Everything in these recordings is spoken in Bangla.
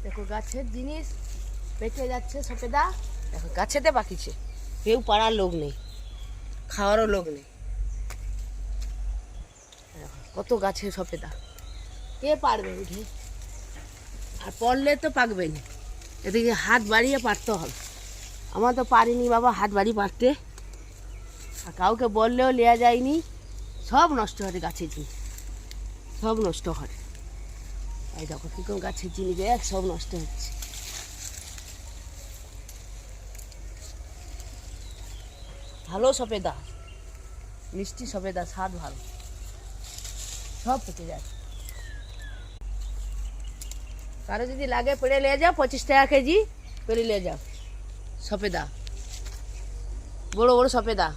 দেখো গাছের জিনিস পেকে যাচ্ছে সফেদা। দেখো গাছেতে পাকিছে, কেউ পাড়ার লোক নেই, খাওয়ারও লোক নেই। কত গাছে সফেদা, কে পারবে উঠে? আর পড়লে তো পাকবে না, এদিকে হাত বাড়িয়ে পারতে হবে। আমার তো পারিনি বাবা হাত বাড়ি পারতে, আর কাউকে বললেও নেওয়া যায়নি। সব নষ্ট হয় গাছের জিনিস, সব নষ্ট হয়। এই দেখো কীরকম গাছের জিনিস দেখ, সব নষ্ট হচ্ছে। ভালো সফেদা, মিষ্টি সফেদা, স্বাদ ভালো, সব পেকে যায়। কারো যদি লাগে পেড়ে নিয়ে যাও, 25 টাকা কেজি পেড়ে নিয়ে যাও। সফেদা, বড় বড় সফেদা।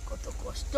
কত কষ্ট।